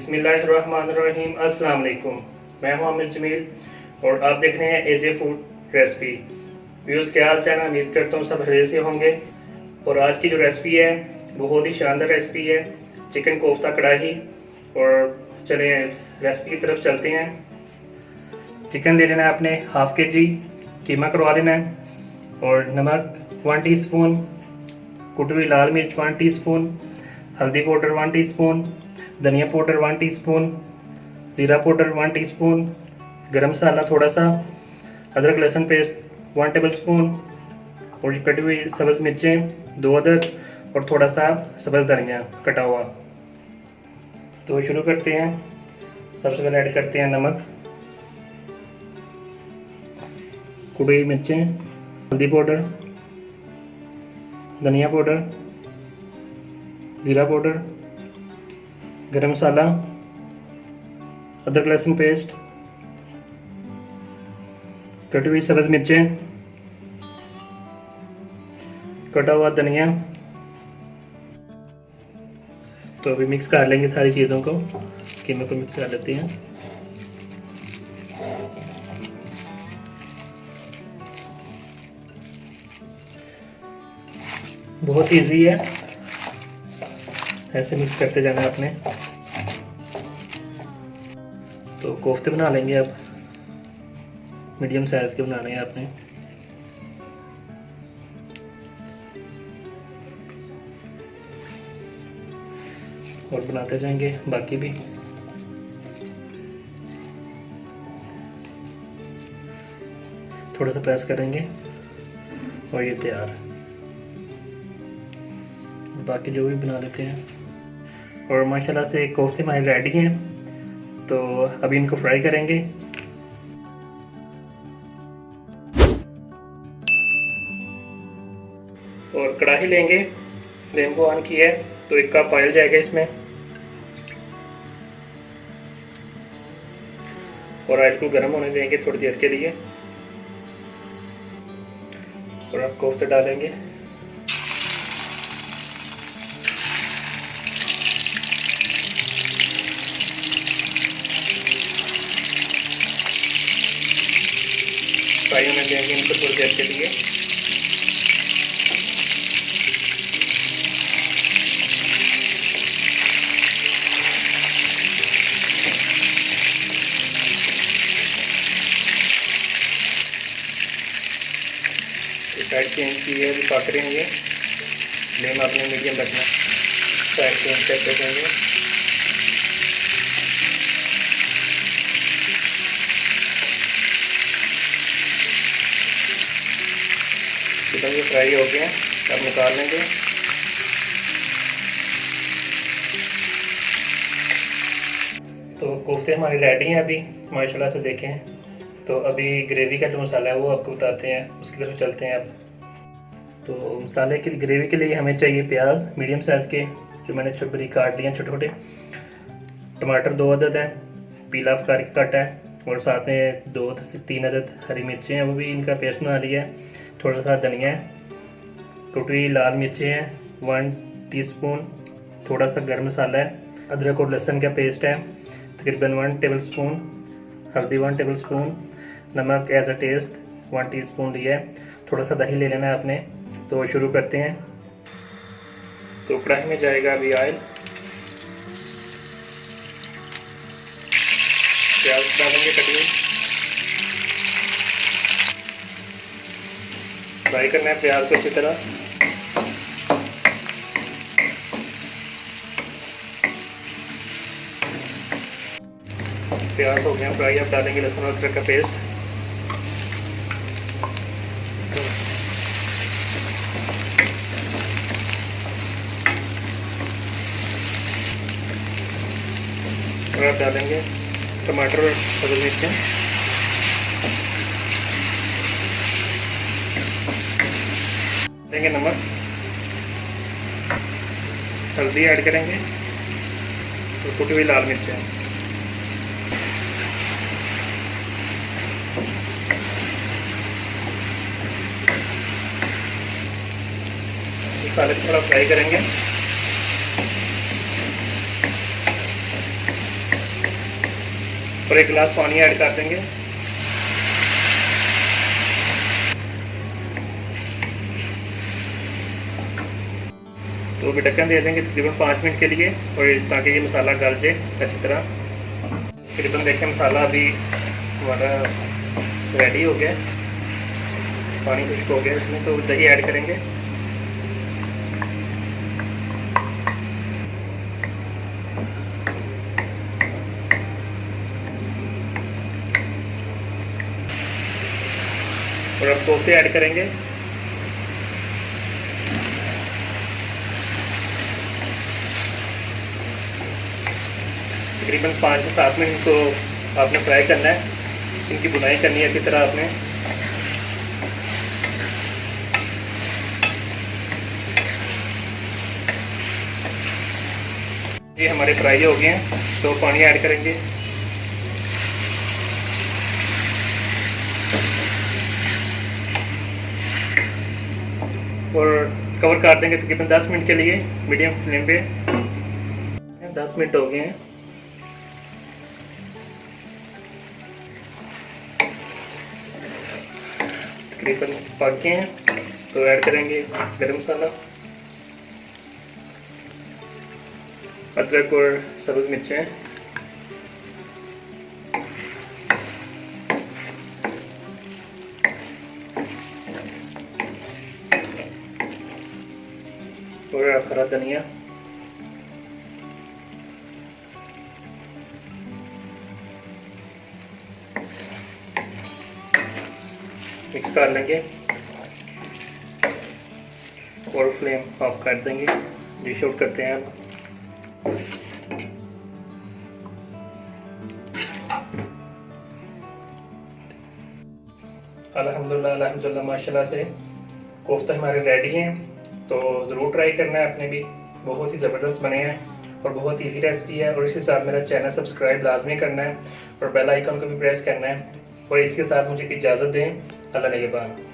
बिस्मिल्लाहिर्रहमानिर्रहीम। अस्सलाम वालेकुम। मैं हूं आमिर जमील और आप देख रहे हैं एजे फूड रेसिपी। व्यूज़ क्या हाल चाल है, उम्मीद करता हूँ सब खैरियत से होंगे। और आज की जो रेसिपी है वो बहुत ही शानदार रेसिपी है, चिकन कोफ्ता कढ़ाई। और चले रेसिपी की तरफ चलते हैं। चिकन ले लेना है आपने हाफ के जी, कीमा करवा लेना है, और नमक 1 टीस्पून, कुटी हुई लाल मिर्च 1 टीस्पून, हल्दी पाउडर 1 टीस्पून, धनिया पाउडर 1 टीस्पून, ज़ीरा पाउडर 1 टीस्पून, गरम मसाला थोड़ा सा, अदरक लहसुन पेस्ट 1 टेबल स्पून, और कटी हुई सब्ज़ मिर्चें 2 अदद, और थोड़ा सा सब्ज़ धनिया कटा हुआ। तो शुरू करते हैं। सबसे पहले ऐड करते हैं नमक, कुटी हुई मिर्चें, हल्दी पाउडर, धनिया पाउडर, ज़ीरा पाउडर, गरम मसाला, अदरक लहसुन पेस्ट, कटी हुई सब्ज़ मिर्चें, कटा हुआ धनिया। तो अभी मिक्स कर लेंगे सारी चीज़ों को, कीमे को मिक्स कर लेते हैं। बहुत इजी है, ऐसे मिक्स करते जाना है आपने। तो कोफ्ते बना लेंगे अब, मीडियम साइज के बनाने हैं आपने। और बनाते जाएंगे बाकी भी। थोड़ा सा प्रेस करेंगे और ये तैयार। बाकी जो भी बना लेते हैं। और माशाल्लाह से कोफ्ते हमारे रेडी हैं, तो अभी इनको फ्राई करेंगे। और कढ़ाई लेंगे, फ्लेम को ऑन किया है तो 1 कप ऑयल जाएगा इसमें। और ऑयल को गर्म होने देंगे थोड़ी देर के लिए। और अब कोफ्ते डालेंगे। फ्राई होने देंगे इनको थोड़ी देर के लिए। साइड चेंज की है, अभी पक रहे हैं ये। फ्लेम आपने मीडियम रखना। साइड चेंज करते रहेंगे। चिकन ये फ्राई हो गए हैं, अब निकाल लेंगे। तो कोफ्ते हमारे रेडी हैं अभी, माशाल्लाह से देखें। तो अभी ग्रेवी का जो मसाला है वो आपको बताते हैं, उसकी तरफ चलते हैं अब। तो मसाले की ग्रेवी के लिए हमें चाहिए प्याज मीडियम साइज़ के, जो मैंने छोटे काट लिए छोटे छोटे। टमाटर 2 अदद हैं, पीला करके काटा है। और साथ में 2 से 3 अदद हरी मिर्चें हैं, वो भी इनका पेस्ट बना लिया है। थोड़ा सा धनिया है, कुटी लाल मिर्चें हैं 1 टीस्पून, थोड़ा सा गर्म मसाला है, अदरक और लहसुन का पेस्ट है तकरीबन 1 टेबल स्पून, हल्दी 1 टेबल स्पून, नमक एज अ टेस्ट 1 टीस्पून लिया है। थोड़ा सा दही ले लेना है आपने। तो शुरू करते हैं। तो कढ़ाई में जाएगा अभी ऑयल, प्याज डालेंगे कटी हुई। फ्राई करना है प्याज को अच्छी तरह। प्याज हो गया फ्राई, अब डालेंगे लहसुन और अदरक का पेस्ट। और अब डालेंगे टमाटर और हरी मिर्चें। देंगे नमक, हल्दी ऐड करेंगे और कुटी हुई लाल मिर्चें। मसाले को थोड़ा फ्राई करेंगे। और 1 गिलास पानी ऐड कर देंगे। तो भी ढक्कन दे देंगे तकरीबन 5 मिनट के लिए, और ताकि ये मसाला गल जाए अच्छी तरह। तकरीबन देखें मसाला अभी हमारा रेडी हो गया, पानी खुश्क हो गया इसमें। तो दही ऐड करेंगे। और अब कोफ्ते ऐड करेंगे। तकरीबन 5 से 7 मिनट को आपने फ्राई करना है, इनकी बुनाई करनी है अच्छी तरह आपने। ये हमारे फ्राई हो गए हैं, तो पानी ऐड करेंगे। और कवर कर देंगे तकरीबन 10 मिनट के लिए मीडियम फ्लेम पे। 10 मिनट हो गए हैं। तकरीबन पक गए हैं, तो ऐड करेंगे गरम मसाला, अदरक और सब्ज़ मिर्चें, और हरा धनिया। मिक्स कर लेंगे और फ्लेम ऑफ कर देंगे। डिश आउट करते हैं अब। अल्हम्दुलिल्लाह माशाल्लाह से कोफ्ते हमारे रेडी हैं। तो ज़रूर ट्राई करना है आपने भी, बहुत ही ज़बरदस्त बने हैं और बहुत ईजी रेसिपी है। और इसके साथ मेरा चैनल सब्सक्राइब लाजमी करना है और बेल आइकन को भी प्रेस करना है। और इसके साथ मुझे इजाज़त दें। अल्लाह निगहबान।